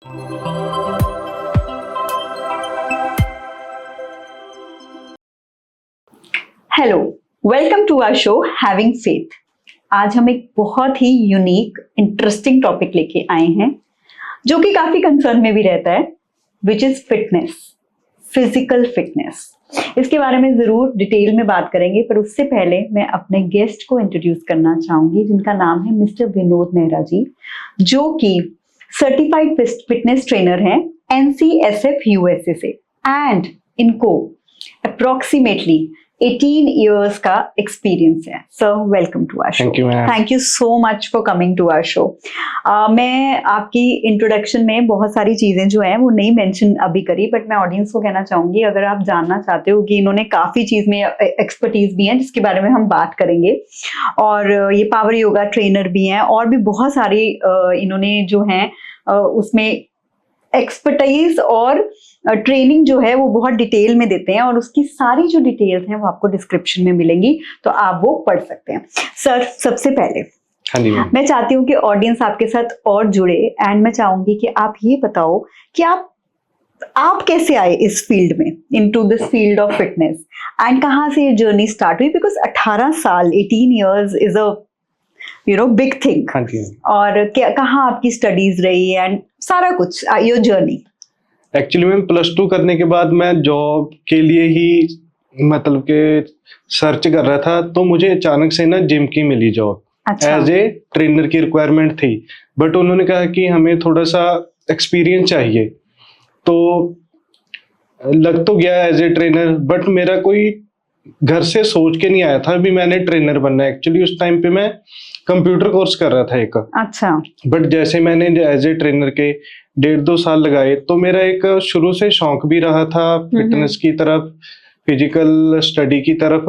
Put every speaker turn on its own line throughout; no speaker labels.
Hello, welcome to our show having faith. आज हम एक बहुत ही यूनिक इंटरेस्टिंग टॉपिक लेके आए हैं जो कि काफी कंसर्न में भी रहता है, which is fitness, physical fitness. इसके बारे में जरूर डिटेल में बात करेंगे, पर उससे पहले मैं अपने गेस्ट को इंट्रोड्यूस करना चाहूंगी जिनका नाम है मिस्टर विनोद मेहरा जी, जो कि सर्टिफाइड फिटनेस ट्रेनर हैं NCSF USA से, एंड इनको अप्रोक्सीमेटली 18 years का एक्सपीरियंस है। Sir, welcome to our show. Thank you so much for coming to our show. मैं आपकी इंट्रोडक्शन में बहुत सारी चीजें जो हैं वो नहीं मेंशन अभी करी, बट मैं ऑडियंस को कहना चाहूंगी, अगर आप जानना चाहते हो कि इन्होंने काफी चीज में एक्सपर्टीज भी है जिसके बारे में हम बात करेंगे, और ये पावर योगा ट्रेनर भी हैं, और भी बहुत सारी इन्होंने जो है उसमें एक्सपर्टाइज और ट्रेनिंग जो है वो बहुत डिटेल में देते हैं, और उसकी सारी जो डिटेल्स हैं वो आपको डिस्क्रिप्शन में मिलेंगी, तो आप वो पढ़ सकते हैं। सर, सबसे पहले मैं चाहती हूँ कि ऑडियंस आपके साथ और जुड़े, एंड मैं चाहूंगी कि आप ये बताओ कि आप कैसे आए इस फील्ड में, into this field of fitness, and कहाँ से ये जर्नी स्टार्ट हुई, बिकॉज 18 साल 18 years is a big thing, और कहाँ आपकी स्टडीज रही एंड सारा कुछ, योर जर्नी।
एक्चुअली मैं +2 करने के बाद मैं जॉब के लिए ही मतलब के सर्च कर रहा था, तो मुझे अचानक से ना जिम की मिली जॉब।
अच्छा।
एज ए ट्रेनर की रिक्वायरमेंट थी, बट उन्होंने कहा कि हमें थोड़ा सा एक्सपीरियंस चाहिए, तो लग तो गया एज ए ट्रेनर, बट मेरा कोई घर से सोच के नहीं आया था भी मैंने ट्रेनर बनना है। एक्चुअली उस टाइम पे मैं कंप्यूटर कोर्स कर रहा था एक।
अच्छा।
बट जैसे मैंने एज ए ट्रेनर के 1.5-2 साल लगाए, तो मेरा एक शुरू से शौक भी रहा था फिटनेस की तरफ, फिजिकल स्टडी की तरफ,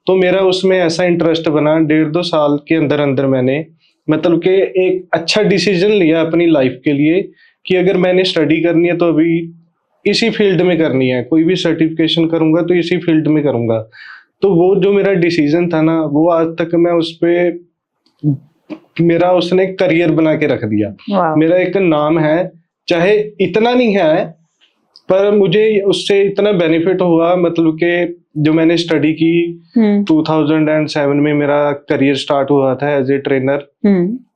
तो मेरा उसमें ऐसा इंटरेस्ट बना 1.5-2 साल के अंदर अंदर मैंने मतलब कि एक अच्छा डिसीजन लिया अपनी लाइफ के लिए कि अगर मैंने स्टडी करनी है तो अभी इसी फील्ड में करनी है, कोई भी सर्टिफिकेशन करूंगा तो इसी फील्ड में करूंगा। तो वो जो मेरा डिसीजन था ना, वो आज तक मैं उस पे मेरा उसने करियर बना के रख दिया। मेरा एक नाम है, चाहे इतना नहीं है, पर मुझे उससे इतना बेनिफिट हुआ, मतलब कि जो मैंने स्टडी की 2007 में मेरा करियर स्टार्ट हुआ था एज ए ट्रेनर,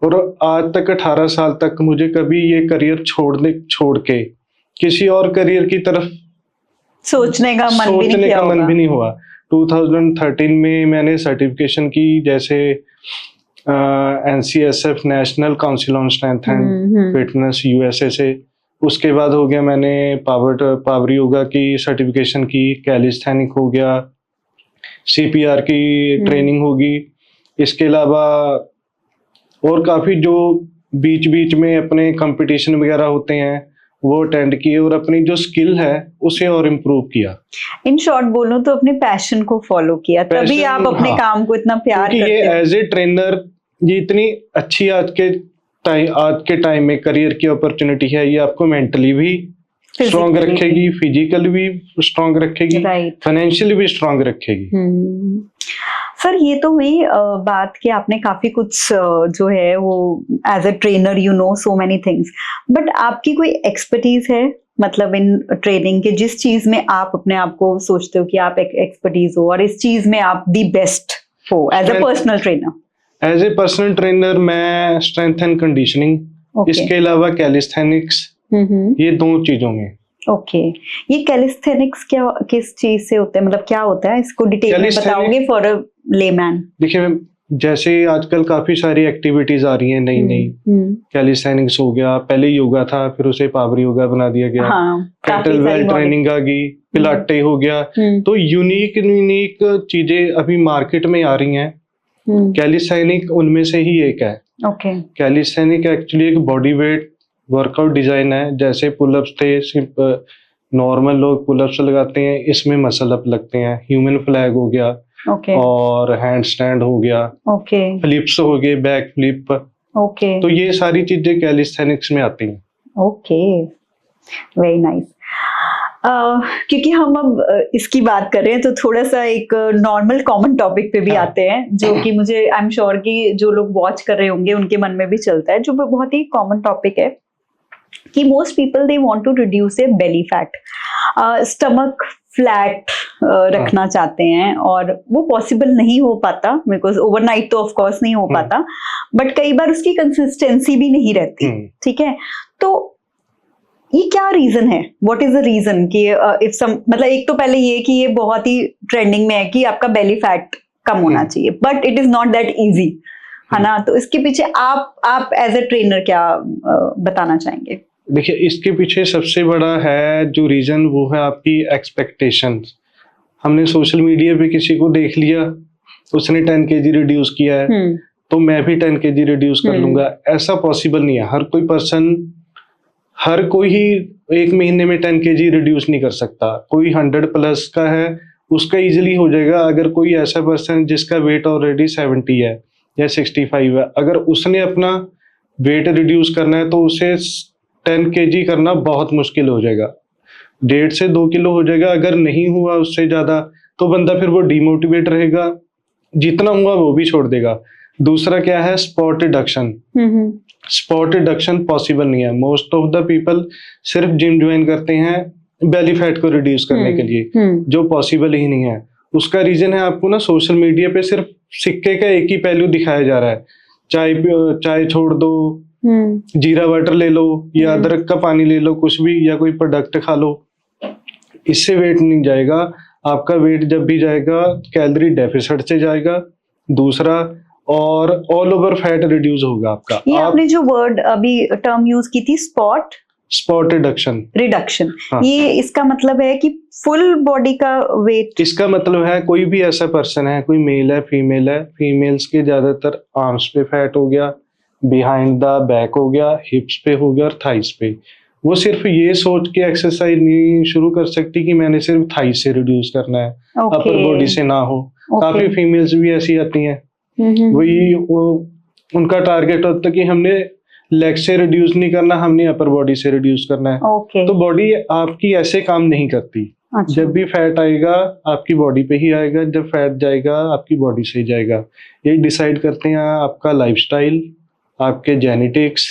और आज तक 18 साल तक मुझे कभी ये करियर छोड़ के किसी और करियर की तरफ
सोचने का मन भी नहीं
हुआ। 2013 में मैंने सर्टिफिकेशन की, जैसे NCSF national council on strength and fitness USA से। उसके बाद हो गया मैंने पावर योगा की सर्टिफिकेशन की, कैलिस्थेनिक हो गया, CPR की ट्रेनिंग होगी। इसके अलावा और काफी जो बीच बीच में अपने कंपटीशन वगैरह होते हैं वो अटेंड किए, और अपनी जो स्किल है उसे और इम्प्रूव किया।
इन शॉर्ट बोलूं तो अपने पैशन को फॉलो किया, तभी आप अपने काम को इतना प्यार करते
हैं। ये एज ए ट्रेनर ये इतनी अच्छी आज के टाइम में करियर की अपॉर्चुनिटी है, ये आपको मेंटली भी स्ट्रॉन्ग रखेगी, फिजिकली भी स्ट्रॉन्ग रखेगी, फाइनेंशियली भी स्ट्रॉन्ग रखेगी।
सर, ये तो हुई बात कि आपने काफी कुछ जो है वो as a trainer you know so many things, but आपकी कोई एक्सपर्टीज है, मतलब इन ट्रेनिंग के, जिस चीज में आप अपने आप को सोचते हो कि आप एक एक्सपर्टीज हो और इस चीज में आप दी बेस्ट हो as a personal trainer?
As a personal trainer मैं स्ट्रेंथ एंड कंडीशनिंग, इसके अलावा कैलिस्थेनिक्स, ये 2 चीजों में।
ओके। ये कैलिस्थेनिक्स क्या, किस चीज से होता है, मतलब क्या होता है, इसको डिटेल में बताओगे फॉर अ लेमैन?
देखिए, जैसे आजकल काफी सारी एक्टिविटीज आ रही हैं नई नई, कैलिस्थेनिक्स हो गया, पहले योगा था, फिर उसे पावर योगा बना दिया गया, केटलबेल ट्रेनिंग आ गई, पिलाटे हो गया, तो यूनिक चीजें अभी मार्केट में आ रही हैं। कैलिस्थेनिक उनमें से ही एक है। कैलिस्थेनिक एक्चुअली एक बॉडी वेट वर्कआउट डिजाइन है, जैसे पुलअप्स थे, नॉर्मल लोग पुलअप्स लगाते हैं, इसमें मसल अप लगते हैं, ह्यूमन फ्लैग हो गया, और हैंड स्टैंड हो गया, फ्लिप्स हो गए, बैक फ्लिप, तो ये सारी चीजें कैलिस्थेनिक्स में आती हैं।
Very nice. क्योंकि हम अब इसकी बात कर रहे हैं तो थोड़ा सा एक नॉर्मल कॉमन टॉपिक पे भी आते हैं, जो कि मुझे आई एम श्योर कि जो लोग वॉच कर रहे होंगे उनके मन में भी चलता है, जो बहुत ही कॉमन टॉपिक है कि most people they want to reduce a belly fat, stomach flat रखना चाहते हैं, और वो पॉसिबल नहीं हो पाता बिकॉज ओवरनाइट तो ऑफ कोर्स नहीं हो पाता, बट कई बार उसकी कंसिस्टेंसी भी नहीं रहती। ठीक है, तो ये क्या रीजन है, व्हाट इज द रीजन कि इफ सम, मतलब एक तो पहले ये कि ये बहुत ही ट्रेंडिंग में है कि आपका बेली फैट कम होना चाहिए, but it is not that easy, है ना? तो इसके पीछे आप एज ए ट्रेनर क्या बताना चाहेंगे?
देखिए, इसके पीछे सबसे बड़ा है जो रीजन, वो है आपकी एक्सपेक्टेशंस। हमने सोशल मीडिया पे किसी को देख लिया, उसने 10 kg रिड्यूस किया है, तो मैं भी 10 kg रिड्यूस कर लूंगा। ऐसा पॉसिबल नहीं है। हर कोई ही एक महीने में 10 kg रिड्यूस नहीं कर सकता। कोई 100 प्लस का है, उसका इजीली हो जाएगा। अगर कोई ऐसा पर्सन जिसका वेट ऑलरेडी 70 है या 65 है, अगर उसने अपना वेट रिड्यूस करना है तो उसे 10 kg करना बहुत मुश्किल हो जाएगा। 1.5 से 2 किलो हो जाएगा। अगर नहीं हुआ उससे ज्यादा तो बंदा फिर वो डिमोटिवेट रहेगा, जितना हुआ वो भी छोड़ देगा। दूसरा क्या है, spot reduction. Spot reduction possible नहीं है। मोस्ट ऑफ द पीपल सिर्फ जिम ज्वाइन करते हैं बेली फैट को रिड्यूस करने के लिए, जो पॉसिबल ही नहीं है। उसका रीजन है, आपको ना सोशल मीडिया पे सिर्फ सिक्के का एक ही पहलू दिखाया जा रहा है। चाय छोड़ दो, जीरा वाटर ले लो, या अदरक का पानी ले लो, कुछ भी, या कोई प्रोडक्ट खा लो। इससे वेट नहीं जाएगा। आपका वेट जब भी जाएगा कैलोरी डेफिसिट से जाएगा। दूसरा, और ऑल ओवर फैट रिड्यूस होगा आपका।
ये आपने जो वर्ड अभी टर्म यूज की थी, स्पॉट रिडक्शन,
हाँ।
ये इसका मतलब है कि फुल बॉडी का वेट?
इसका मतलब है कोई भी ऐसा पर्सन है, कोई मेल है, फीमेल्स के ज्यादातर आर्म्स पे फैट हो गया, बिहाइंड द बैक हो गया, हिप्स पे हो गया और थाइस पे। वो सिर्फ ये सोच के एक्सरसाइज नहीं शुरू कर सकती कि मैंने सिर्फ थाइस से रिड्यूस करना है, अपर बॉडी से ना हो। काफी फीमेल्स भी ऐसी आती हैं, वही उनका टारगेट होता है कि हमने लेग से रिड्यूस नहीं करना, हमने अपर बॉडी से रिड्यूस करना है। तो बॉडी आपकी ऐसे काम नहीं करती।
अच्छा।
जब भी फैट आएगा आपकी बॉडी पे ही आएगा, जब फैट जाएगा आपकी बॉडी से ही जाएगा। ये डिसाइड करते हैं आपका लाइफस्टाइल, आपके जेनेटिक्स,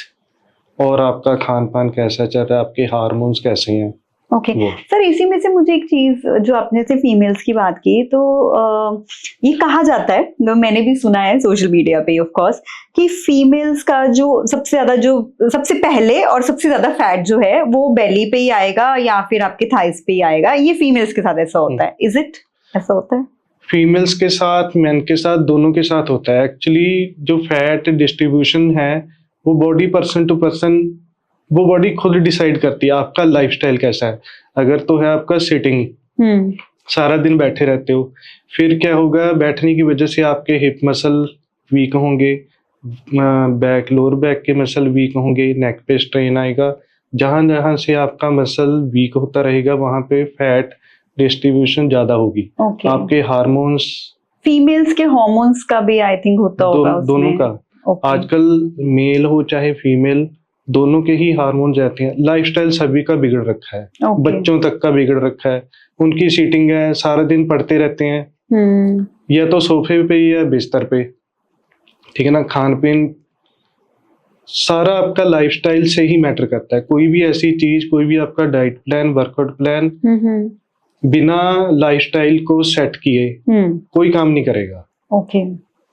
और आपका खान पान कैसा चल रहा है, आपके हार्मोन्स कैसे हैं।
ओके सर, इसी में से मुझे एक चीज, जो आपने से फीमेल्स की बात की, तो ये कहा जाता है, मैंने भी सुना है सोशल मीडिया पे ऑफ कोर्स, कि फीमेल्स का जो सबसे पहले और सबसे ज्यादा फैट जो है वो बेली पे ही आएगा या फिर आपके थाइस पे ही आएगा। ये फीमेल्स के साथ ऐसा होता है, इज इट? ऐसा होता है?
फीमेल्स के साथ, मेन के साथ, दोनों के साथ होता है। एक्चुअली जो फैट डिस्ट्रीब्यूशन है वो बॉडी पर्सन टू पर्सन, वो बॉडी खुद डिसाइड करती है। आपका लाइफस्टाइल कैसा है। अगर तो है आपका सिटिंग, सारा दिन बैठे रहते हो, फिर क्या होगा, बैठने की वजह से आपके हिप मसल वीक होंगे, लोअर बैक के मसल वीक होंगे, नेक पे स्ट्रेन आएगा। जहां जहां से आपका मसल वीक होता रहेगा वहां पे फैट डिस्ट्रीब्यूशन ज्यादा होगी। आपके हार्मोन्स,
फीमेल्स के हार्मोन्स का भी आई थिंक होता होगा उसमें।
दोनों का। आजकल मेल हो चाहे फीमेल, दोनों के ही हार्मोन रहते हैं। लाइफस्टाइल सभी का बिगड़ रखा है, बच्चों तक का बिगड़ रखा है। उनकी सीटिंग है, सारा दिन पढ़ते रहते हैं, या तो सोफे पे या बिस्तर पे, ठीक है ना। खान पीन सारा आपका लाइफस्टाइल से ही मैटर करता है। कोई भी ऐसी चीज, कोई भी आपका डाइट प्लान, वर्कआउट प्लान बिना लाइफस्टाइल को सेट किए कोई काम नहीं करेगा।
ओके,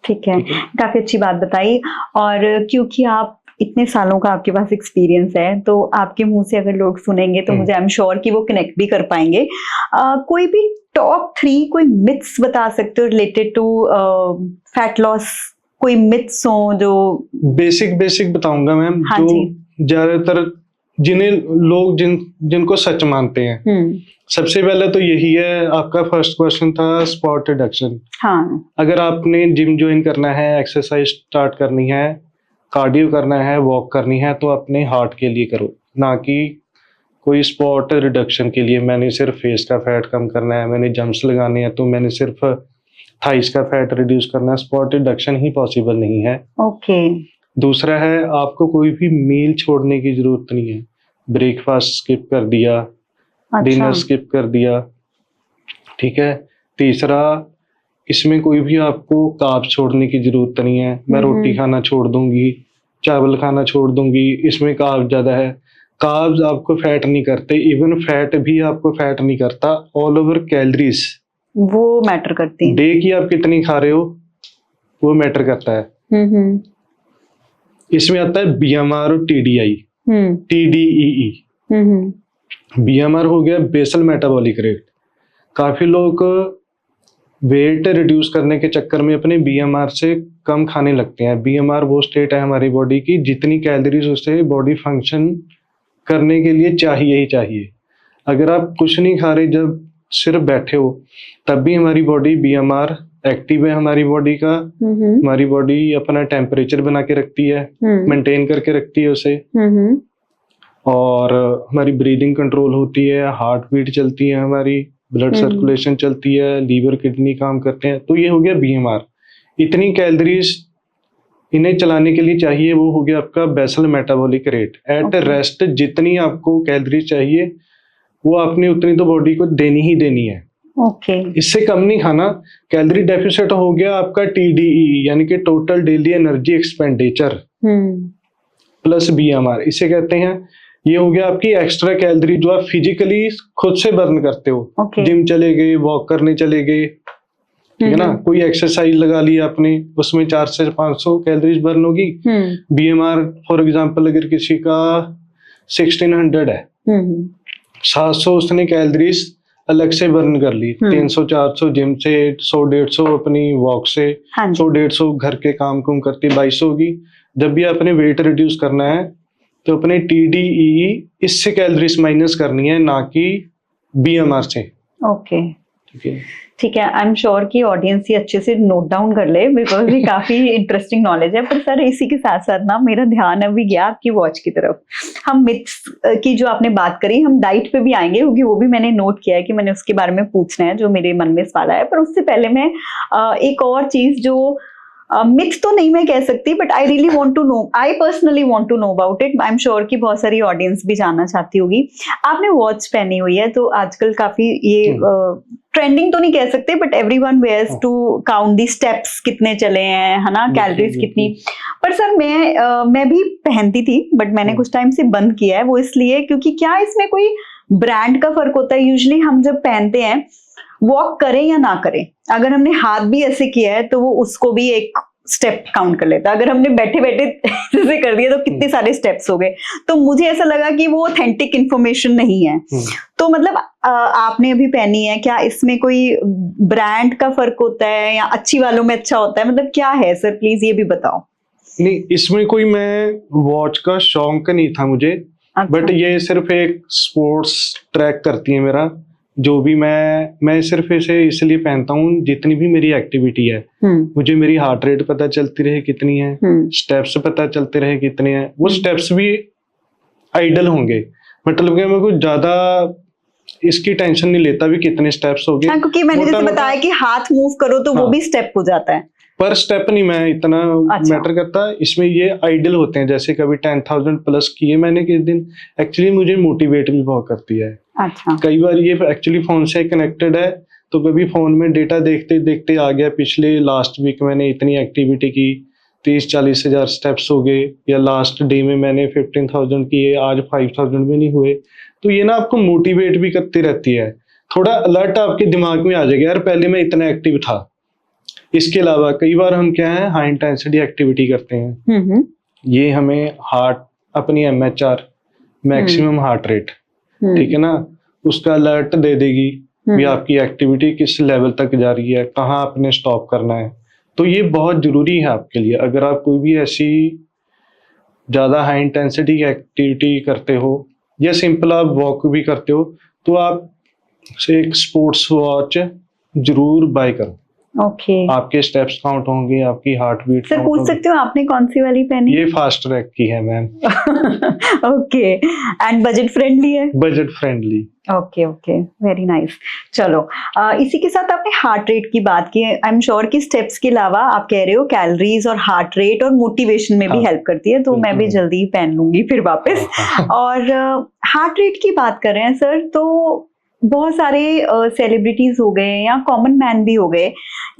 ठीक है, काफी अच्छी बात बताई। और क्योंकि आप इतने सालों का आपके पास एक्सपीरियंस है, तो आपके मुंह से अगर लोग सुनेंगे तो मुझे आई एम श्योर कि वो कनेक्ट भी कर पाएंगे। कोई भी टॉप 3 कोई मिथ्स बता सकते हो रिलेटेड टू फैट लॉस? कोई मिथ्स हो जो
बेसिक बताऊंगा मैम।
हाँ,
जो ज्यादातर जिनको सच मानते हैं। सबसे पहले तो यही है, आपका फर्स्ट क्वेश्चन था स्पॉट रिडक्शन।
हाँ।
अगर आपने जिम ज्वाइन करना है, एक्सरसाइज स्टार्ट करनी है, कार्डियो करना है, वॉक करनी है, तो अपने हार्ट के लिए करो, ना कि कोई स्पॉट रिडक्शन के लिए। मैंने सिर्फ फेस का फैट कम करना है, मैंने जम्प्स लगाने हैं, तो मैंने सिर्फ थाइस का फैट रिड्यूस करना है। स्पॉट रिडक्शन ही पॉसिबल नहीं है।
ओके।
दूसरा है, आपको कोई भी मील छोड़ने की जरूरत नहीं है। ब्रेकफास्ट स्किप कर दिया, डिनर स्किप कर दिया, ठीक है। तीसरा, इसमें कोई भी आपको कार्ब छोड़ने की जरूरत नहीं है। मैं रोटी खाना छोड़ दूंगी, चावल खाना छोड़ दूंगी, इसमें कार्ब ज्यादा है। कार्ब्स आपको फैट नहीं करते, इवन फैट भी आपको फैट नहीं करता। ऑल ओवर कैलोरीज
वो मैटर करती है।
डे की आप कितनी खा रहे हो वो मैटर करता है।
हम्म।
इसमें आता है बीएमआर और टीडीआई, टीडीई।
हम्म।
बीएमआर हो गया बेसल मेटाबॉलिक रेट। काफी लोग वेट रिड्यूस करने के चक्कर में अपने बीएमआर से कम खाने लगते हैं। बीएमआर वो स्टेट है हमारी बॉडी की जितनी कैलोरीज उसे बॉडी फंक्शन करने के लिए चाहिए ही चाहिए। अगर आप कुछ नहीं खा रहे, जब सिर्फ बैठे हो, तब भी हमारी बॉडी बीएमआर एक्टिव है। हमारी बॉडी का हमारी बॉडी अपना टेम्परेचर बना के रखती है, मेंटेन करके रखती है उसे, और हमारी ब्रीदिंग कंट्रोल होती है, हार्ट बीट चलती है, हमारी ब्लड सर्कुलेशन चलती है, लीवर किडनी काम करते हैं। तो ये हो गया बीएमआर। इतनी कैलोरीज इन्हें चलाने के लिए चाहिए, वो हो गया आपका basal metabolic rate. At rest जितनी आपको कैलोरीज चाहिए वो आपने उतनी तो बॉडी को देनी ही देनी है। इससे कम नहीं खाना। कैलोरी डेफिसिट हो गया आपका टीडीई, यानी कि total daily energy expenditure plus BMR, इसे कहते हैं। ये हो गया आपकी एक्स्ट्रा कैलोरी जो आप फिजिकली खुद से बर्न करते हो। जिम चले गए, वॉक करने चले गए, ठीक है ना, कोई एक्सरसाइज लगा लिया आपने, उसमें 400 से 500 कैलोरीज बर्न होगी। बीएमआर फॉर एग्जांपल अगर किसी का 1600 है, 700 उसने कैलोरीज अलग से बर्न कर ली, 300-400 जिम से, 100-150 अपनी वॉक से, 100-150 घर के काम कुम करती, 2200 होगी। जब भी आपने वेट रिड्यूस करना है तो अपने टीडीई इससे कैलोरीज माइनस करनी है, ना कि बीएमआर से।
ठीक है। आई एम श्योर कि ऑडियंस ये अच्छे से नोट डाउन कर ले, बिकॉज ये काफी इंटरेस्टिंग नॉलेज है। पर सर इसी के साथ साथ ना मेरा ध्यान अभी गया आपकी वॉच की तरफ। हम मिथ्स की जो आपने बात करी, हम डाइट पे भी आएंगे क्योंकि वो भी मैंने नोट किया है कि मैंने उसके बारे में पूछना है, जो मेरे मन में सवाल है। पर उससे पहले मैं एक और चीज जो मिथ तो नहीं मैं कह सकती, but I really want to know, I personally want to know about it. I am sure कि बहुत सारी ऑडियंस भी जानना चाहती होगी। आपने वॉच पहनी हुई है तो आजकल काफी ये ट्रेंडिंग तो नहीं कह सकते, but everyone wears to count the steps कितने चले हैं, है ना, कैलोरीज कितनी। पर सर मैं भी पहनती थी, बट मैंने कुछ टाइम से बंद किया है। वो इसलिए क्योंकि क्या इसमें कोई ब्रांड का फर्क होता है? यूजुअली हम जब पहनते हैं, वॉक करें या ना करें, अगर हमने हाथ भी ऐसे किया है तो वो उसको भी एक स्टेप काउंट कर लेता है। अगर हमने बैठे बैठे जैसे कर दिया तो कितने सारे स्टेप्स हो गए। तो मुझे ऐसा लगा कि वो ऑथेंटिक इंफॉर्मेशन नहीं है। तो मतलब आपने अभी पहनी है, क्या इसमें कोई ब्रांड का फर्क होता है या अच्छी वालों में अच्छा होता है? मतलब क्या है सर, प्लीज ये भी बताओ।
नहीं, इसमें कोई मैं वॉच का शौक नहीं था मुझे। बट ये सिर्फ एक स्पोर्ट्स ट्रैक करती है मेरा। जो भी मैं सिर्फ इसे इसलिए पहनता हूँ, जितनी भी मेरी एक्टिविटी है मुझे मेरी हार्ट रेट पता चलती रहे कितनी है, स्टेप्स पता चलते रहे कितने हैं। वो स्टेप्स भी आइडल होंगे, मतलब कि मैं कुछ ज्यादा इसकी टेंशन नहीं लेता भी कितने स्टेप्स हो गए।
क्योंकि मैंने जैसे बताया कि हाथ मूव करो तो वो भी स्टेप हो जाता है।
पर स्टेप नहीं मैं इतना मैटर करता। इसमें ये आइडल होते हैं, जैसे कभी 10,000 प्लस किए मैंने किस दिन। एक्चुअली मुझे मोटिवेट भी बहुत करती है। कई बार ये एक्चुअली फोन से कनेक्टेड है, तो कभी फोन में डेटा देखते देखते आ गया पिछले लास्ट वीक मैंने इतनी एक्टिविटी की, 30-40 हजार स्टेप्स हो गए, या लास्ट डे में मैंने 15,000 किए, आज 5,000 भी नहीं हुए। तो ये ना आपको मोटिवेट भी करती रहती है, थोड़ा अलर्ट आपके दिमाग में आ जाएगा, यार पहले मैं इतना एक्टिव था। इसके अलावा कई बार हम क्या है, हाई इंटेंसिटी एक्टिविटी करते हैं। ये हमें हार्ट अपनी MHR मैक्सिमम हार्ट रेट, ठीक है ना, उसका अलर्ट दे देगी भी आपकी एक्टिविटी किस लेवल तक जा रही है, कहाँ आपने स्टॉप करना है। तो ये बहुत जरूरी है आपके लिए। अगर आप कोई भी ऐसी ज्यादा हाई इंटेंसिटी की एक्टिविटी करते हो या सिंपल आप वॉक भी करते हो, तो आप एक स्पोर्ट्स वॉच जरूर बाय करो। आपके स्टेप्स काउंट होंगे, आपकी हार्ट बीट।
सर पूछ सकते हो आपने कौन सी वाली पहनी?
ये फास्ट ट्रैक की है ma'am.
Okay, and budget friendly है?
Budget friendly.
Okay, very nice. चलो इसी के साथ आपने हार्ट रेट की बात की। आई एम श्योर कि स्टेप्स के अलावा आप कह रहे हो कैलोरीज और हार्ट रेट और मोटिवेशन में भी हेल्प करती है, तो मैं भी जल्दी ही पहन लूंगी फिर वापस। और हार्ट रेट की बात कर रहे हैं सर, तो बहुत सारे सेलिब्रिटीज हो गए या कॉमन मैन भी हो गए,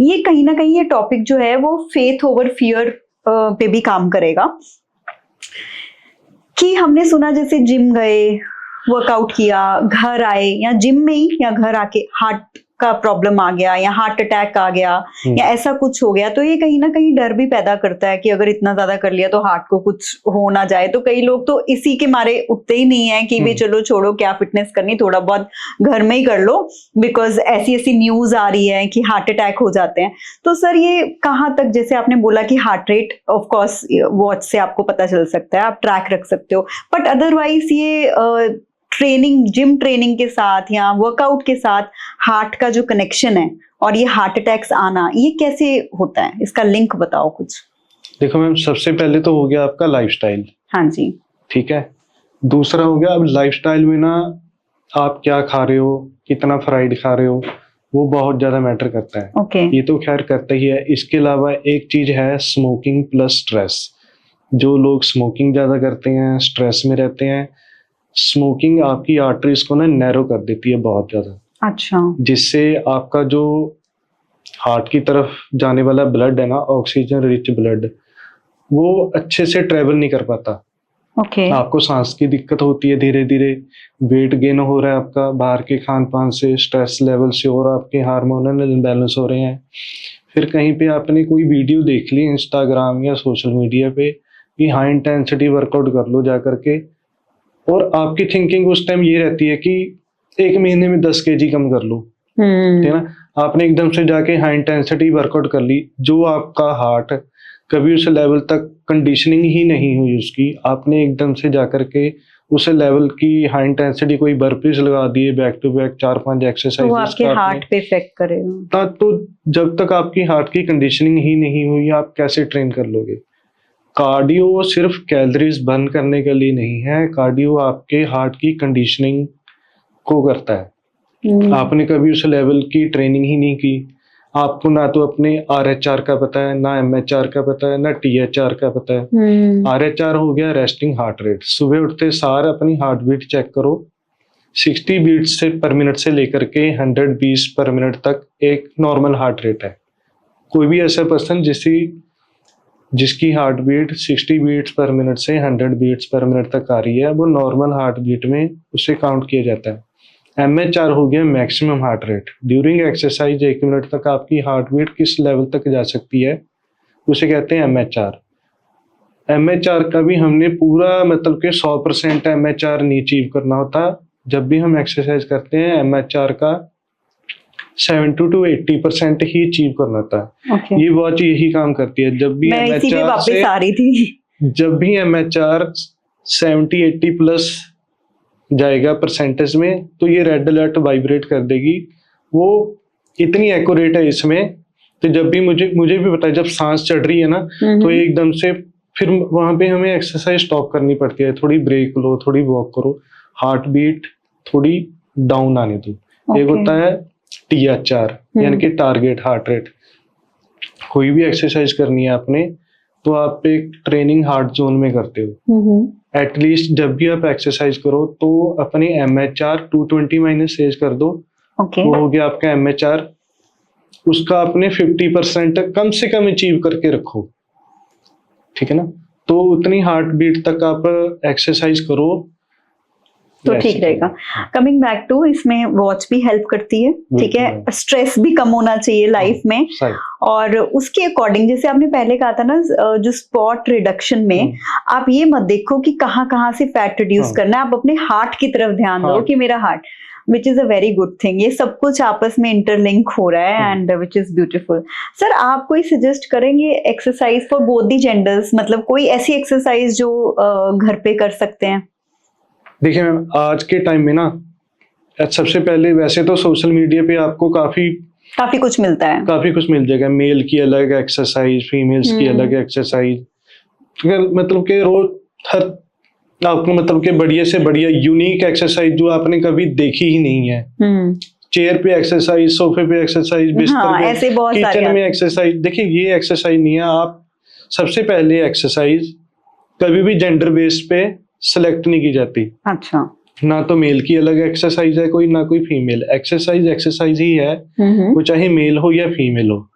ये कहीं ना कहीं ये टॉपिक जो है वो फेथ ओवर फियर पे भी काम करेगा। कि हमने सुना जैसे जिम गए, वर्कआउट किया, घर आए या जिम में ही या घर आके हार्ट का प्रॉब्लम आ गया या हार्ट अटैक आ गया या ऐसा कुछ हो गया, तो ये कहीं ना कहीं डर भी पैदा करता है कि अगर इतना ज्यादा कर लिया तो हार्ट को कुछ हो ना जाए। तो कई लोग तो इसी के मारे उठते ही नहीं है कि भी चलो छोड़ो, क्या फिटनेस करनी, थोड़ा बहुत घर में ही कर लो, बिकॉज ऐसी ऐसी न्यूज आ रही है कि हार्ट अटैक हो जाते हैं। तो सर ये कहाँ तक, जैसे आपने बोला कि heart rate of course watch से आपको पता चल सकता है, आप ट्रैक रख सकते हो, बट अदरवाइज ये ट्रेनिंग, जिम ट्रेनिंग के साथ या वर्कआउट के साथ हार्ट का जो कनेक्शन है और ये हार्ट अटैक्स आना, ये कैसे होता है, इसका लिंक बताओ कुछ।
देखो मैम, सबसे पहले तो हो गया आपका लाइफस्टाइल।
हाँ जी।
ठीक है। दूसरा हो गया, अब लाइफस्टाइल में ना आप क्या खा रहे हो, कितना फ्राइड खा रहे हो, वो बहुत ज्यादा मैटर करता है।
ओके।
ये तो खैर करता ही है। इसके अलावा एक चीज है स्मोकिंग प्लस स्ट्रेस। जो लोग स्मोकिंग ज्यादा करते हैं, स्ट्रेस में रहते हैं, स्मोकिंग आपकी आर्टरीज को ना नैरो कर देती है बहुत ज्यादा।
अच्छा।
जिससे आपका जो हार्ट की तरफ जाने वाला ब्लड है ना, ऑक्सीजन रिच ब्लड, वो अच्छे से ट्रेवल नहीं कर पाता।
ओके।
आपको सांस की दिक्कत होती है, धीरे धीरे वेट गेन हो रहा है आपका बाहर के खान पान से, स्ट्रेस लेवल से, और आपके हार्मोनल इम्बैलेंस हो रहे हैं। फिर कहीं पे आपने कोई वीडियो देख ली इंस्टाग्राम या सोशल मीडिया पे कि हाई इंटेंसिटी वर्कआउट कर लो जा करके, और आपकी थिंकिंग उस टाइम ये रहती है कि 1 महीने में 10 kg कम कर लो। ठीक है ना। आपने एकदम से जाके हाई इंटेंसिटी वर्कआउट कर ली, जो आपका हार्ट कभी उस लेवल तक कंडीशनिंग ही नहीं हुई उसकी, आपने एकदम से जाकर के उस लेवल की हाई इंटेंसिटी कोई बर्पीज लगा दिए बैक टू बैक 4-5 एक्सरसाइज,
तो आपके हार्ट पे इफेक्ट करेगा।
तो जब तक आपकी हार्ट की कंडीशनिंग ही नहीं हुई, आप कैसे ट्रेन कर लोगे। कार्डियो सिर्फ कैलोरीज बर्न करने के लिए नहीं है, कार्डियो आपके हार्ट की कंडीशनिंग को करता है। आपने कभी उस लेवल की ट्रेनिंग ही नहीं की, आपको ना तो अपने RH-R का पता है, ना MH-R का पता है, ना TH-R का पता है। RH-R हो गया रेस्टिंग हार्ट रेट। सुबह उठते सार अपनी हार्ट बीट चेक करो, 60 बीट्स से पर मिनट से लेकर के 100 बीट्स पर मिनट तक एक नॉर्मल हार्ट रेट है। कोई भी ऐसा पर्सन जिसकी heartbeat 60 beats per minute से 100 बीट्स पर मिनट तक आ रही है, वो नॉर्मल हार्ट बीट में उसे काउंट किया जाता है। MH-R हो गया maximum heart rate. During exercise 1 minute तक आपकी हार्ट बीट किस लेवल तक जा सकती है, उसे कहते हैं MH-R। MH-R का भी हमने पूरा मतलब कि 100% MH-R नहीं अचीव करना होता। जब भी हम एक्सरसाइज करते हैं MH-R का 70 to 80% ही अचीव करना होता है।
Okay.
ये वॉच यही काम करती है। जब भी
मैं इसी पे
MH-R
वापस
से
आ रही थी।
जब भी MH-R 70-80 प्लस जाएगा परसेंटेज में, तो ये रेड अलर्ट वाइब्रेट कर देगी। वो इतनी एक्यूरेट है इसमें, तो जब भी मुझे भी पता है जब सांस चढ़ रही है ना, तो एकदम से फिर वहां पे हमें एक्सरसाइज स्टॉप करनी पड़ती है, थोड़ी ब्रेक लो, थोड़ी वॉक करो, हार्ट बीट थोड़ी डाउन आने दो। एक होता है TH-R यानी कि टारगेट हार्ट रेट। कोई भी एक्सरसाइज करनी है आपने, तो आप एक ट्रेनिंग हार्ट जोन में करते हो। एटलीस्ट जब भी आप एक्सरसाइज करो तो अपनी MH-R 220 माइनस एज कर दो। वो हो गया आपका MH-R। उसका आपने 50% कम से कम अचीव करके रखो। ठीक है ना। तो उतनी हार्ट बीट तक आप एक्सरसाइज करो
तो ठीक रहेगा। कमिंग बैक टू, इसमें वॉच भी हेल्प करती है, ठीक है। स्ट्रेस भी कम होना चाहिए लाइफ में, और उसके अकॉर्डिंग जैसे आपने पहले कहा था ना, जो स्पॉट रिडक्शन में आप ये मत देखो कि कहाँ से फैट रिड्यूस करना है, आप अपने हार्ट की तरफ ध्यान दो कि मेरा heart, which is a very good thing. ये सब कुछ आपस में इंटरलिंक हो रहा है and which is beautiful. Sir आप कोई सजेस्ट करेंगे exercise for both the genders, मतलब कोई ऐसी एक्सरसाइज जो घर पे कर सकते हैं? देखिए
मैम, आज के टाइम में ना सबसे पहले वैसे तो सोशल मीडिया पे आपको काफी
कुछ मिलता है,
काफी कुछ मिल जाएगा। मेल की अलग एक्सरसाइज, फीमेल्स की अलग एक्सरसाइज, मतलब के रोज हर आपको मतलब के बढ़िया से बढ़िया यूनिक एक्सरसाइज जो आपने कभी देखी ही नहीं है। चेयर पे एक्सरसाइज, सोफे पे एक्सरसाइज, बिस्तर पे,
ऐसे बहुत
किचन में एक्सरसाइज। देखिए ये एक्सरसाइज नहीं है। आप सबसे पहले एक्सरसाइज कभी भी जेंडर बेस पे सिलेक्ट नहीं की जाती।
अच्छा।
ना तो मेल की अलग एक्सरसाइज है कोई, ना कोई फीमेल। एक्सरसाइज ही है, वो चाहे मेल हो या फीमेल हो।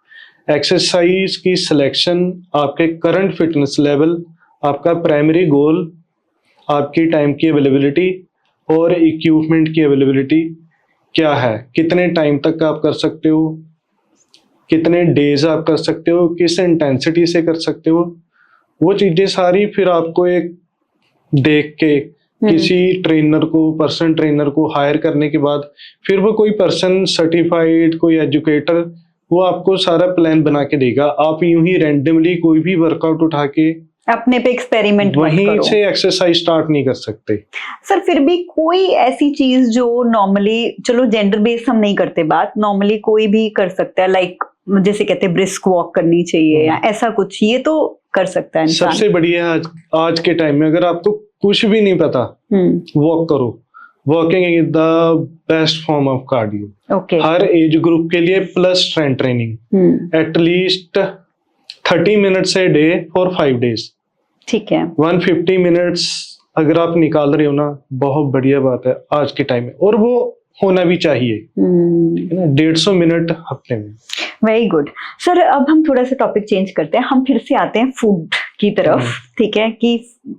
एक्सरसाइज की सिलेक्शन आपके करंट फिटनेस लेवल, आपका प्राइमरी गोल आपकी टाइम की अवेलेबिलिटी और इक्विपमेंट की अवेलेबिलिटी क्या है, कितने टाइम तक आप कर सकते हो, कितने डेज आप कर सकते हो, किस इंटेंसिटी से कर सकते हो, वो चीजें सारी फिर आपको एक देख के किसी ट्रेनर को, पर्सन ट्रेनर को हायर करने के बाद फिर वो कोई पर्सन सर्टिफाइड, कोई एजुकेटर, वो आपको सारा प्लान बना के देगा। आप यूं ही रैंडमली कोई भी वर्कआउट उठा के
अपने पे एक्सपेरिमेंट मत
वहीं
करो।
से एक्सरसाइज स्टार्ट नहीं कर सकते।
सर फिर भी कोई ऐसी चीज जो नॉर्मली, चलो जेंडर बेस्ड हम नहीं करते बात, नॉर्मली कोई भी कर सकता है, लाइक जैसे कहते हैं ब्रिस्क वॉक करनी चाहिए या ऐसा कुछ, ये तो कर सकता है इंसान।
सबसे बढ़िया आज के टाइम में अगर आपको कुछ भी नहीं पता, वॉक करो। Walking is the best form of cardio.
Okay.
Her age group के लिए plus strength training at least 30 minutes a day for 5 days.
ठीक है।
150 मिनट्स अगर आप निकाल रहे हो ना, बहुत बढ़िया बात है आज के टाइम में, और वो होना भी चाहिए, ठीक है ना, 150 मिनट हफ्ते में।
Very good. सर अब हम थोड़ा सा टॉपिक चेंज करते हैं, हम फिर से आते हैं फूड की तरफ। ठीक है कि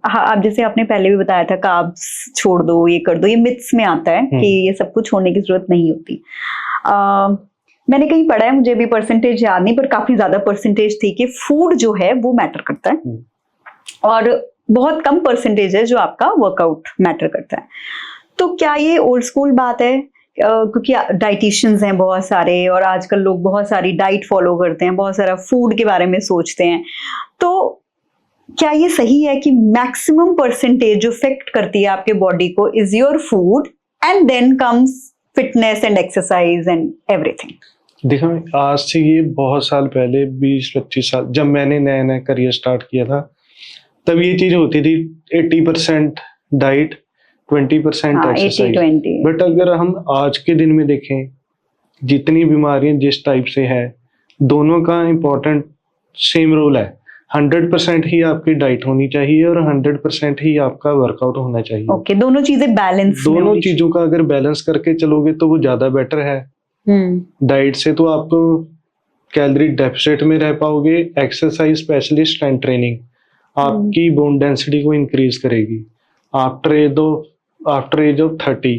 आप जैसे आपने पहले भी बताया था, कार्ब्स छोड़ दो, ये कर दो, ये मिथ्स में आता है कि ये सब कुछ छोड़ने की जरूरत नहीं होती। मैंने कहीं पढ़ा है, मुझे भी परसेंटेज याद नहीं, पर काफी ज्यादा परसेंटेज थी कि फूड जो है वो मैटर करता है और बहुत कम परसेंटेज है जो आपका वर्कआउट मैटर करता है। तो क्या ये ओल्ड स्कूल बात है? क्योंकि डाइटिशियंस हैं बहुत सारे और आजकल लोग बहुत सारी डाइट फॉलो करते हैं, बहुत सारा फूड के बारे में सोचते हैं, तो क्या ये सही है कि मैक्सिमम परसेंटेज जो इफेक्ट करती है आपके बॉडी को is your food and then comes fitness and exercise and everything?
देखो, आज से ये बहुत साल पहले, 20-25 साल, जब मैंने नया नया करियर स्टार्ट किया था, तब ये चीज होती थी 80% डाइट, 20% एक्सरसाइज। बट अगर हम आज के दिन में देखें, जितनी बीमारियां जिस टाइप से है, दोनों का इम्पोर्टेंट सेम रोल है। 100% ही आपकी डाइट होनी चाहिए और 100% ही आपका वर्कआउट होना चाहिए।
ओके, दोनों चीजें बैलेंस,
दोनों चीजों का अगर बैलेंस करके चलोगे तो वो ज्यादा बेटर है। डाइट से तो आपको कैलोरी डेफिसिट में रह पाओगे, एक्सरसाइज स्पेशली स्ट्रेंथ ट्रेनिंग आपकी बोन डेंसिटी को इंक्रीज करेगी। आफ्टर एज ऑफ 30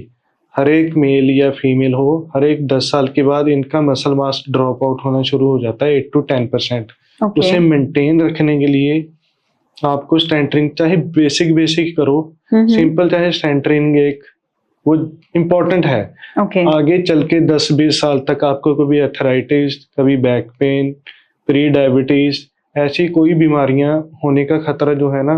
हर एक मेल या फीमेल हो, हर एक 10 साल के बाद इनका मसल मास ड्रॉप आउट होना शुरू हो जाता है 8 to 10%। उसे मेंटेन रखने के लिए आपको स्ट्रेंथ ट्रेनिंग, चाहे बेसिक करो, सिंपल चाहे स्ट्रेंथ ट्रेनिंग, एक वो इम्पोर्टेंट है। आगे चल के 10-20 साल तक आपको कभी अर्थराइटिस, कभी बैक पेन, प्री डायबिटीज, ऐसी कोई बीमारियां होने का खतरा जो है ना,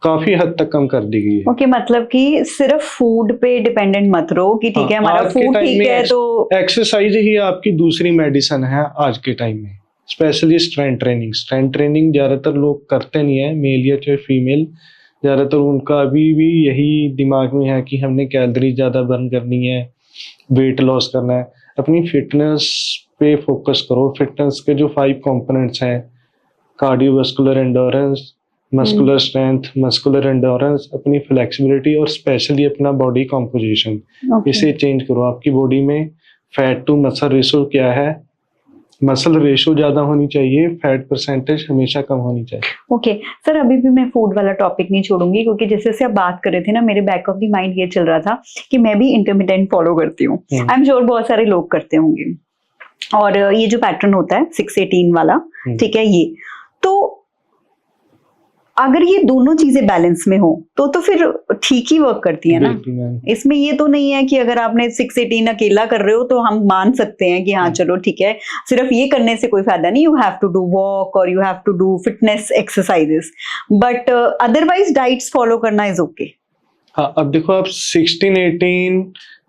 काफी हद तक कम कर दी गई है।
ओके, मतलब कि सिर्फ फूड पे डिपेंडेंट मत रहो कि ठीक है हमारा फूड ठीक है तो
एक्सरसाइज ही आपकी दूसरी मेडिसिन है आज के टाइम में, specially strength training. Strength training ज्यादातर लोग करते नहीं है, मेल या चाहे फीमेल, ज्यादातर उनका अभी भी यही दिमाग में है कि हमने कैलोरी ज्यादा बर्न करनी है, वेट लॉस करना है। अपनी फिटनेस पे फोकस करो। फिटनेस के जो 5 कंपोनेंट्स हैं, cardiovascular endurance, muscular strength, muscular endurance, अपनी फ्लेक्सिबिलिटी और स्पेशली अपना बॉडी कॉम्पोजिशन, इसे चेंज करो। आपकी बॉडी में फैट टू मसल रेशो क्या है? मसल रेशो ज्यादा होनी चाहिए, फैट परसेंटेज हमेशा कम होनी चाहिए।
ओके सर, अभी भी मैं फूड वाला टॉपिक नहीं छोड़ूंगी, क्योंकि जैसे से आप बात कर रहे थे ना, मेरे बैक ऑफ द माइंड ये चल रहा था कि मैं भी इंटरमिटेंट फॉलो करती हूँ। आई एम श्योर बहुत सारे लोग करते होंगे, और ये जो पैटर्न होता है 6-18 वाला, ठीक है, ये तो अगर ये दोनों चीजें बैलेंस में हो तो फिर ठीक ही वर्क करती है ना। इसमें ये तो नहीं है कि अगर आपने 6-18 अकेला कर रहे हो तो हम मान सकते हैं कि हाँ चलो ठीक है, सिर्फ ये करने से कोई फायदा नहीं, you have to do walk और you have to do fitness exercises, but otherwise diets follow करना इज ओके।
हाँ, अब देखो, आप 16-18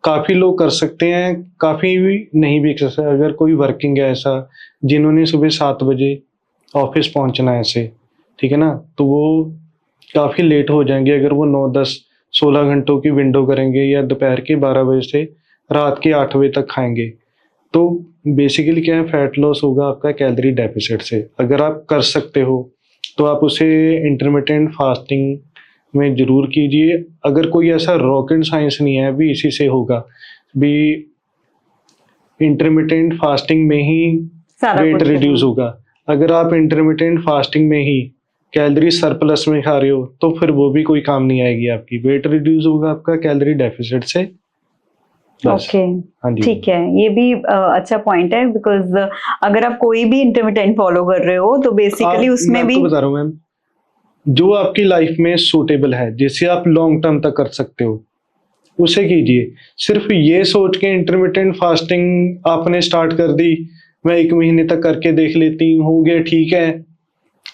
काफी लोग कर सकते हैं, काफी भी नहीं भी कर सकते। अगर कोई वर्किंग है ऐसा, जिन्होंने सुबह 7 बजे ऑफिस पहुंचना है ऐसे, ठीक है ना, तो वो काफी लेट हो जाएंगे अगर वो 9-10-16 घंटों की विंडो करेंगे या दोपहर के 12 बजे से रात के 8 बजे तक खाएंगे। तो बेसिकली क्या है, फैट लॉस होगा आपका कैलोरी डेफिसिट से। अगर आप कर सकते हो तो आप उसे इंटरमिटेंट फास्टिंग में जरूर कीजिए। अगर कोई ऐसा रॉकेट साइंस नहीं है, भी इसी से होगा, भी इंटरमिटेंट फास्टिंग में ही वेट रिड्यूस होगा। अगर आप इंटरमिटेंट फास्टिंग में ही कैलोरी सरप्लस में खा रहे हो तो फिर वो भी कोई काम नहीं आएगी आपकी। वेट रिड्यूस होगा आपका कैलोरी डेफिसिट से बस।
ओके,
हाँ जी।
ठीक है, ये भी अच्छा पॉइंट है, बिकॉज अगर आप कोई भी इंटरमिटेंट फॉलो कर रहे हो तो बेसिकली
मैं
उसमें भी
आपको बता रहा हूँ मैम, जो आपकी लाइफ में सूटेबल है, जिसे आप लॉन्ग टर्म तक कर सकते हो, उसे कीजिए। सिर्फ ये सोच के इंटरमिटेंट फास्टिंग आपने स्टार्ट कर दी, मैं 1 महीने तक करके देख लेती हूँ, हो गया ठीक है,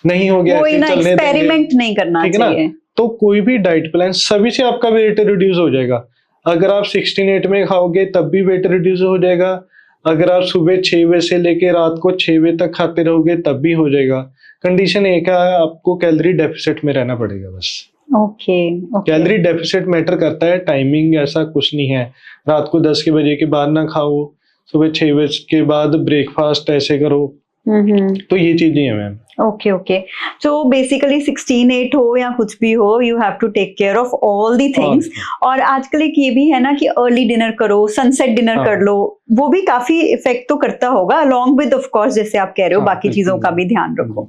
नहीं हो गया
कोई
ऐसे
ना
चलने देंगे,
एक्सपेरिमेंट नहीं करना
ठीक है ना।
चाहिए।
तो कोई भी डाइट प्लान सभी से आपका वेट रिड्यूस हो जाएगा। अगर आप 16-8 में खाओगे तब भी वेट रिड्यूस हो जाएगा, अगर आप सुबह 6 बजे से लेके रात को 6 बजे तक खाते रहोगे तब भी हो जाएगा। कंडीशन एक है, आपको कैलोरी डेफिसिट में रहना पड़ेगा बस।
Okay okay,
calorie deficit matter करता है, टाइमिंग ऐसा कुछ नहीं है। रात को 10 के बजे के बाद ना खाओ, सुबह 6 बजे के बाद ब्रेकफास्ट ऐसे करो, तो ये चीजें हैं ma'am.
Okay okay, so basically 16-8 हो या कुछ भी हो, you have to take care of all the things. और आजकल एक ये भी है ना कि अर्ली डिनर करो, सनसेट डिनर
हाँ।
कर लो, वो भी काफी इफेक्ट तो करता होगा, अलॉन्ग विद ऑफ कोर्स जैसे आप कह रहे हो
हाँ,
बाकी
बिल्कुल,
चीजों का भी ध्यान रखो।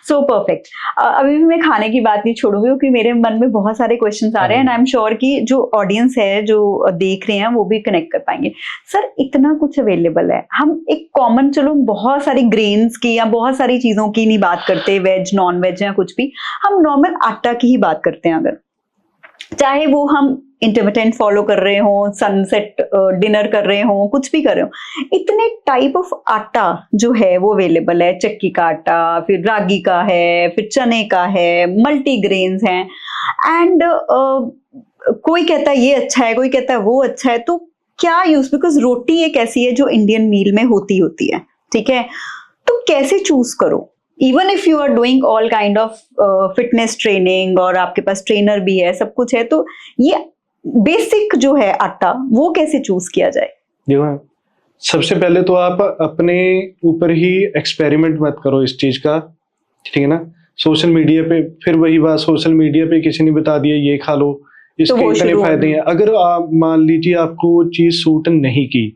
So perfect. अभी भी मैं खाने की बात नहीं छोड़ूंगी क्योंकि मेरे मन में बहुत सारे क्वेश्चंस आ रहे हैं एंड आई एम श्योर कि जो ऑडियंस है जो देख रहे हैं वो भी कनेक्ट कर पाएंगे। सर इतना कुछ अवेलेबल है, हम एक कॉमन, चलो बहुत सारी ग्रेन्स की या बहुत सारी चीजों की नहीं बात करते, वेज नॉन वेज या कुछ भी, हम नॉर्मल आटा की ही बात करते हैं। अगर चाहे वो हम इंटरमिटेंट फॉलो कर रहे हो, सनसेट डिनर कर रहे हो, कुछ भी कर रहे हो, इतने टाइप ऑफ आटा जो है वो अवेलेबल है। चक्की का आटा, फिर रागी का है, फिर चने का है, मल्टीग्रेन्स हैं एंड कोई कहता है ये अच्छा है, कोई कहता है वो अच्छा है। तो क्या यूज, बिकॉज रोटी एक ऐसी है जो इंडियन मील में होती है, ठीक है, तो कैसे चूज करो? Even if you are doing all kind of fitness training और आपके पास ट्रेनर भी है, सब कुछ है, तो ये बेसिक जो है आटा वो कैसे चूज किया जाए?
देखो सबसे पहले तो आप अपने ऊपर ही एक्सपेरिमेंट मत करो इस चीज का, ठीक है ना। सोशल मीडिया पे फिर वही बात, सोशल मीडिया पे किसी ने बता दिया ये खा लो, इसके इतने फायदे हैं। अगर आप मान लीजिए आपको वो चीज सूट नहीं की,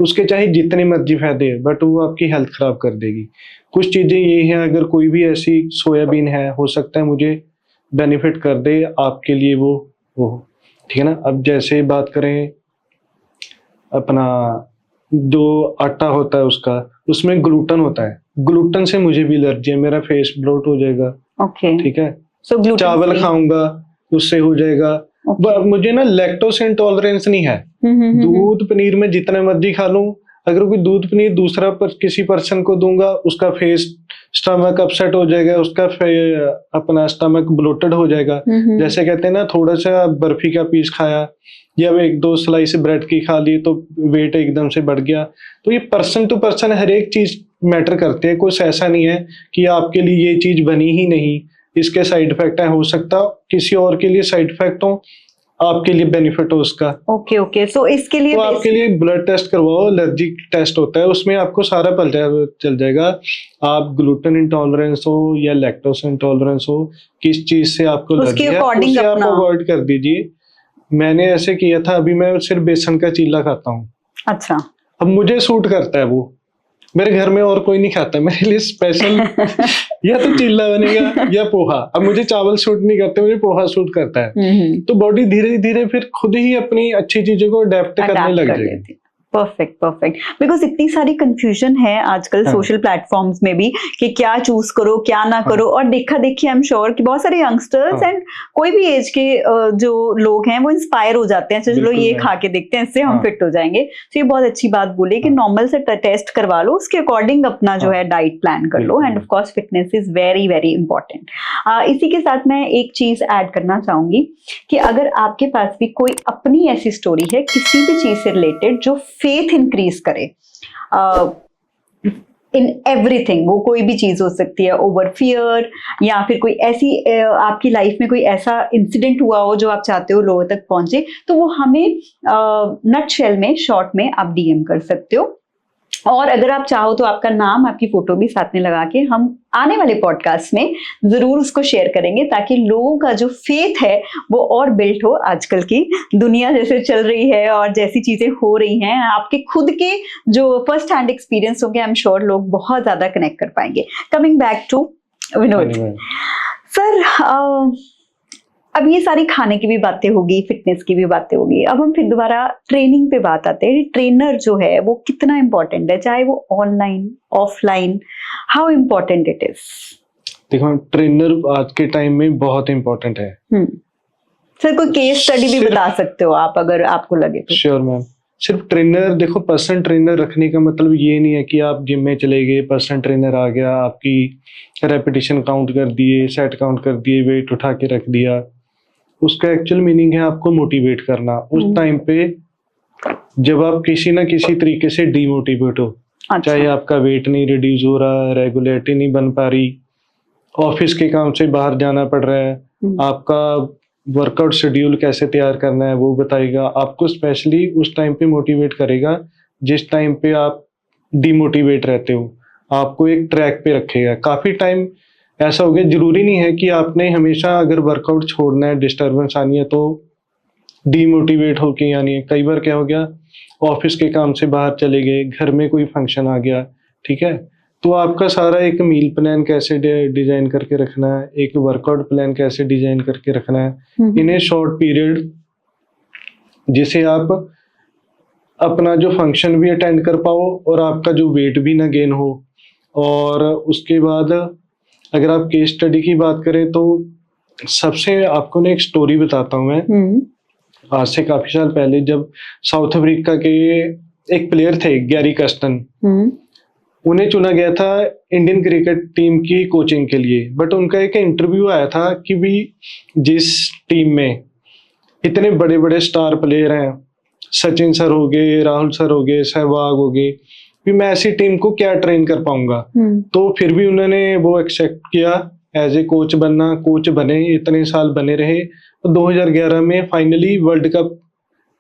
उसके चाहे जितने मर्जी फायदे हैं बट वो आपकी हेल्थ खराब कर देगी। कुछ चीजें ये हैं, अगर कोई भी ऐसी सोयाबीन है, हो सकता है मुझे बेनिफिट कर दे आपके लिए वो ठीक है ना। अब जैसे बात करें अपना जो आटा होता है उसका, उसमें ग्लूटन होता है, ग्लूटन से मुझे भी एलर्जी है, मेरा फेस ब्लोट हो जाएगा।
ओके,
ठीक है,
सो ग्लूटेन
चावल खाऊंगा उससे हो जाएगा। मुझे ना लैक्टोज इंटॉलरेंस नहीं है, दूध पनीर में जितना मर्जी खा लूं, अगर कोई दूध पनीर दूसरा किसी पर्सन को दूंगा, उसका फेस स्टमक अपसेट हो जाएगा, उसका अपना स्टमक ब्लोटेड हो जाएगा। जैसे कहते हैं ना, थोड़ा सा बर्फी का पीस खाया या 1-2 स्लाइस ब्रेड की खा ली तो वेट एकदम से बढ़ गया। तो ये पर्सन टू पर्सन हर एक चीज मैटर करती है, कुछ ऐसा नहीं है कि आपके लिए ये चीज बनी ही नहीं, इसके साइड इफेक्ट है, हो सकता किसी और के लिए साइड इफेक्ट हो, आपके लिए बेनिफिट हो उसका।
ओके ओके, सो इसके लिए
तो आपके लिए ब्लड टेस्ट करवाओ, एलर्जी टेस्ट होता है, उसमें आपको सारा चल जाएगा। आप ग्लूटेन इंटॉलरेंस हो या लैक्टोज इंटॉलरेंस हो, किस चीज से आपको एलर्जी है, उसे आप अवॉइड कर दीजिए। मैंने ऐसे किया था, अभी मैं सिर्फ बेसन का चीला खाता हूँ।
अच्छा,
अब मुझे सूट करता है वो, मेरे घर में और कोई नहीं खाता, मेरे लिए स्पेशल या तो चिल्ला बनेगा या पोहा। अब मुझे चावल सूट नहीं करते, मुझे पोहा सूट करता है। तो बॉडी धीरे धीरे फिर खुद ही अपनी अच्छी चीजों को अडेप्ट करने लग जाएगी।
परफेक्ट परफेक्ट, बिकॉज इतनी सारी कंफ्यूजन है आजकल सोशल प्लेटफॉर्म्स में भी कि क्या चूज करो क्या ना करो। और देखा देखी आई एम श्योर कि बहुत सारे यंगस्टर्स एंड कोई भी एज के जो लोग हैं वो इंस्पायर हो जाते हैं, चलो ये खा के देखते हैं, इससे हम फिट हो जाएंगे। तो ये बहुत अच्छी बात बोली कि नॉर्मल से टेस्ट करवा लो, उसके अकॉर्डिंग अपना जो है डाइट प्लान कर लो, and of course fitness is very very important. इसी के साथ मैं एक चीज ऐड करना चाहूंगी कि अगर आपके पास भी कोई अपनी ऐसी स्टोरी है किसी भी चीज से रिलेटेड जो फेथ इंक्रीज करे इन एवरीथिंग, वो कोई भी चीज हो सकती है, ओवर फियर, या फिर कोई ऐसी आपकी लाइफ में कोई ऐसा इंसिडेंट हुआ हो जो आप चाहते हो लोगों तक पहुंचे, तो वो हमें नटशेल में शॉर्ट में आप डीएम कर सकते हो। और अगर आप चाहो तो आपका नाम, आपकी फोटो भी साथ में लगा के हम आने वाले पॉडकास्ट में जरूर उसको शेयर करेंगे, ताकि लोगों का जो फेथ है वो और बिल्ट हो। आजकल की दुनिया जैसे चल रही है और जैसी चीजें हो रही हैं, आपके खुद के जो फर्स्ट हैंड एक्सपीरियंस होंगे, आई एम श्योर लोग बहुत ज्यादा कनेक्ट कर पाएंगे। Coming back to Vinod, sir अब ये सारी खाने की भी बातें होगी, फिटनेस की भी बातें होगी, अब हम फिर दोबारा ट्रेनिंग पे बात आते हैं। ट्रेनर जो है वो कितना इम्पोर्टेंट है, चाहे वो online offline, how important it is?
देखो, ट्रेनर आज के टाइम में बहुत इम्पोर्टेंट है।
सर कोई केस स्टडी भी बता सकते हो आप, अगर आपको लगे तो?
Sure ma'am. सिर्फ ट्रेनर, देखो पर्सनल ट्रेनर रखने का मतलब ये नहीं है कि आप जिम में चले गए, पर्सनल ट्रेनर आ गया, आपकी रेपिटेशन काउंट कर दिए, सेट काउंट कर दिए, वेट उठा के रख दिया। उसका एक्चुअल मीनिंग है आपको मोटिवेट करना उस टाइम पे जब आप किसी ना किसी तरीके से डीमोटिवेट हो।
अच्छा।
चाहे आपका वेट नहीं रिड्यूस हो रहा, रेगुलरिटी नहीं बन पा रही, ऑफिस के काम से बाहर जाना पड़ रहा है, आपका वर्कआउट शेड्यूल कैसे तैयार करना है वो बताएगा आपको। स्पेशली उस टाइम पे मोटिवेट करेगा जिस टाइम पे आप डिमोटिवेट रहते हो, आपको एक ट्रैक पे रखेगा। काफ़ी टाइम ऐसा हो गया, जरूरी नहीं है कि आपने हमेशा अगर वर्कआउट छोड़ना है, डिस्टर्बेंस आनी है तो डीमोटिवेट होके आनी है। कई बार क्या हो गया, ऑफिस के काम से बाहर चले गए, घर में कोई फंक्शन आ गया, ठीक है, तो आपका सारा एक मील प्लान कैसे डिजाइन करके रखना है, एक वर्कआउट प्लान कैसे डिजाइन करके रखना है इन ए शॉर्ट पीरियड, जिसे आप अपना जो फंक्शन भी अटेंड कर पाओ और आपका जो वेट भी ना गेन हो। और उसके बाद अगर आप केस स्टडी की बात करें तो सबसे आपको ना एक स्टोरी बताता हूँ मैं। आज से काफी साल पहले जब साउथ अफ्रीका के एक प्लेयर थे गैरी कर्स्टन, उन्हें चुना गया था इंडियन क्रिकेट टीम की कोचिंग के लिए। बट उनका एक इंटरव्यू आया था कि भी जिस टीम में इतने बड़े बड़े स्टार प्लेयर हैं, सचिन सर हो गए, राहुल सर हो गए, सहवाग हो गए, भी मैं ऐसी टीम को क्या ट्रेन कर पाऊंगा। तो फिर भी उन्होंने वो एक्सेप्ट किया एज ए कोच बनना। कोच बने, इतने साल बने रहे, तो 2011 में फाइनली वर्ल्ड कप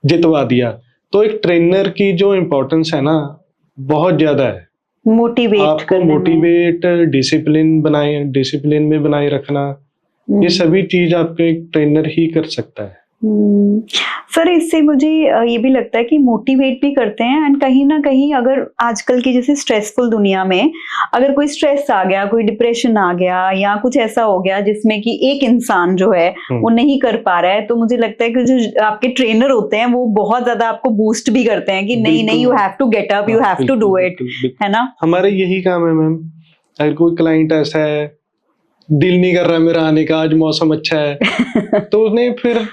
जितवा दिया। तो एक ट्रेनर की जो इम्पोर्टेंस है ना, बहुत ज्यादा है।
मोटिवेट
आपको मोटिवेट, डिसिप्लिन में बनाए रखना, ये सभी चीज आपके एक ट्रेनर ही कर सकता है।
सर इससे मुझे ये भी लगता है कि मोटिवेट भी करते हैं, एंड कहीं ना कहीं अगर आजकल की जैसे स्ट्रेसफुल दुनिया में अगर कोई स्ट्रेस आ गया, कोई डिप्रेशन आ गया या कुछ ऐसा हो गया जिसमें कि एक इंसान जो है वो नहीं कर पा रहा है, तो मुझे लगता है कि जो आपके ट्रेनर होते हैं वो बहुत ज्यादा आपको बूस्ट भी करते हैं कि नहीं नहीं, you have to get up, you have to do it, है ना।
हमारे यही काम है मैम। अगर कोई क्लाइंट ऐसा है, दिल नहीं कर रहा मेरा आने का, आज मौसम अच्छा है तो उन्हें फिर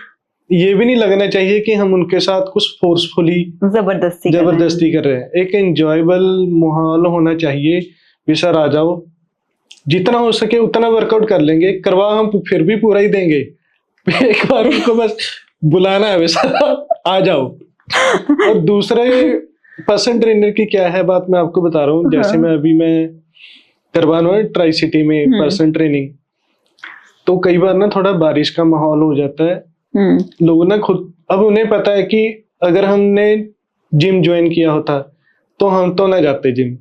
ये भी नहीं लगना चाहिए कि हम उनके साथ कुछ फोर्सफुली जबरदस्ती कर रहे हैं। एक एंजॉयबल माहौल होना चाहिए। भी सर आ जाओ, जितना हो सके उतना वर्कआउट कर लेंगे, करवा हम फिर भी पूरा ही देंगे, एक बार उनको बस बुलाना है, वैसा आ जाओ। और दूसरे पर्सनल ट्रेनर की क्या है बात, मैं आपको बता रहा हूँ। जैसे मैं करवाना है ट्राई सिटी में पर्सनल ट्रेनिंग, तो कई बार ना थोड़ा बारिश का माहौल हो जाता है। लोग ना खुद, अब उन्हें पता है कि अगर हमने जिम ज्वाइन किया होता तो हम तो ना जाते जिम।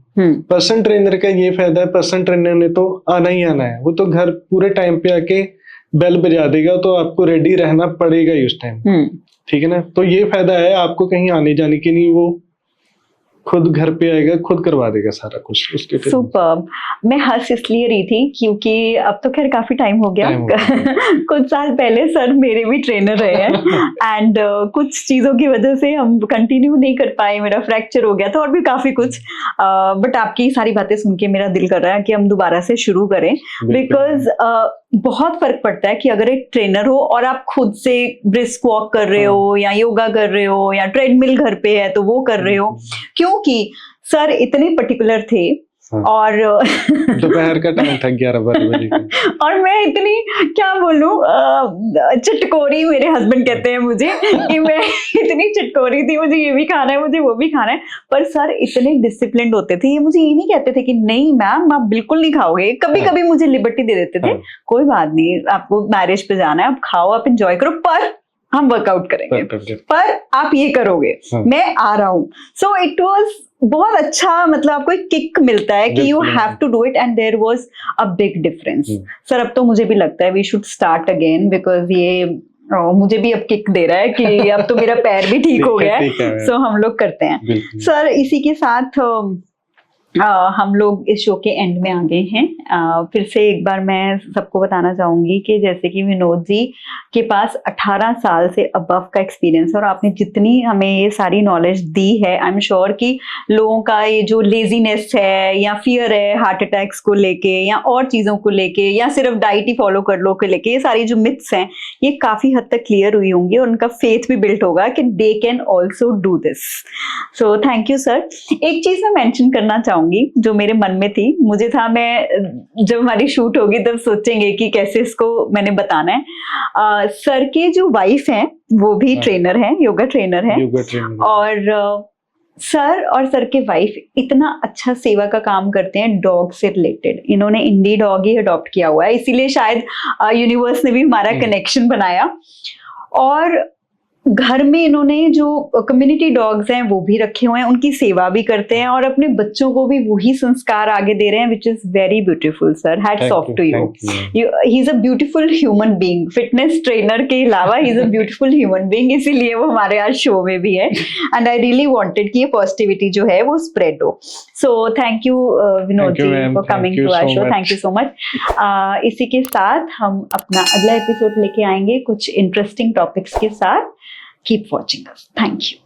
पर्सनल ट्रेनर का ये फायदा है, पर्सनल ट्रेनर ने तो आना ही आना है, वो तो घर पूरे टाइम पे आके बेल बजा देगा, तो आपको रेडी रहना पड़ेगा ही उस टाइम, ठीक है ना। तो ये फायदा है, आपको कहीं आने जाने की नहीं, वो खुद घर पे आएगा, खुद करवा देगा सारा कुछ उसके।
सुपर्ब। मैं हंस इसलिए रही थी क्योंकि अब तो खैर काफी टाइम हो गया कुछ साल पहले सर मेरे भी ट्रेनर रहे हैं एंड कुछ चीजों की वजह से हम कंटिन्यू नहीं कर पाए, मेरा फ्रैक्चर हो गया था और भी काफी कुछ, बट आपकी सारी बातें सुन के मेरा दिल कर रहा है कि हम दोबारा से शुरू करें, बिकॉज बहुत फर्क पड़ता है कि अगर एक ट्रेनर हो और आप खुद से ब्रिस्क वॉक कर रहे हो या योगा कर रहे हो या ट्रेडमिल घर पे है तो वो कर रहे हो, क्योंकि सर इतने पर्टिकुलर थे। और
दोपहर का टाइम था 11-12 बजे का।
और मैं इतनी क्या बोलूं, चटकोरी मेरे हस्बैंड कहते हैं मुझे कि मैं इतनी चटकोरी थी, मुझे ये भी खाना है, मुझे वो भी खाना है। पर सर इतने डिसिप्लिन्ड होते थे, ये मुझे ये नहीं कहते थे कि नहीं मैम आप बिल्कुल नहीं खाओगे, कभी कभी मुझे लिबर्टी दे देते थे, कोई बात नहीं आपको मैरिज पे जाना है, आप खाओ, आप एंजॉय करो, पर हम वर्कआउट करेंगे, पर आप ये करोगे, मैं आ रहा हूँ। सो इट वाज बहुत अच्छा, मतलब आपको एक किक मिलता है कि you have to do it, and there was a big difference. Sir अब तो मुझे भी लगता है we should start again, because ये मुझे भी अब किक दे रहा है कि अब तो मेरा पैर भी ठीक हो गया है, सो हम लोग करते हैं। सर इसी के साथ हम लोग इस शो के एंड में आ गए हैं। फिर से एक बार मैं सबको बताना चाहूंगी कि जैसे कि विनोद जी के पास 18 साल से अबव का एक्सपीरियंस है और आपने जितनी हमें ये सारी नॉलेज दी है, आई एम श्योर कि लोगों का ये जो लेजीनेस है या फियर है हार्ट अटैक्स को लेके या और चीजों को लेके या सिर्फ डाइट ही फॉलो कर लो को लेके, ये सारी जो मिथ्स हैं ये काफी हद तक क्लियर हुई होंगी और उनका फेथ भी बिल्ट होगा कि they can also do this. So thank you sir. एक चीज मैं मेंशन करना चाहूंगी जो मेरे मन में थी, मुझे था मैं जब हमारी शूट होगी तब सोचेंगे कि कैसे इसको मैंने बताना है। सर के जो वाइफ हैं वो भी ट्रेनर हैं, योगा ट्रेनर हैं और सर और सर के वाइफ इतना अच्छा सेवा का काम करते हैं डॉग से रिलेटेड। इन्होंने इंडी डॉग ही अडॉप्ट किया हुआ है, इसीलिए शायद यूनिवर्स ने भी हमारा कनेक्शन बनाया। और घर में इन्होंने जो कम्युनिटी डॉग्स हैं वो भी रखे हुए हैं, उनकी सेवा भी करते हैं और अपने बच्चों को भी वही संस्कार आगे दे रहे हैं, which is very beautiful sir. Hats off to you. He is a beautiful human being, fitness trainer के अलावा he is a beautiful human being, इसीलिए वो हमारे आज शो में भी है। एंड आई रियली वांटेड कि ये पॉजिटिविटी जो है वो स्प्रेड हो। So thank you Vinod ji for coming to our show, thank you so much. इसी के साथ हम अपना अगला एपिसोड लेके आएंगे कुछ इंटरेस्टिंग टॉपिक्स के साथ। Keep watching us. Thank you.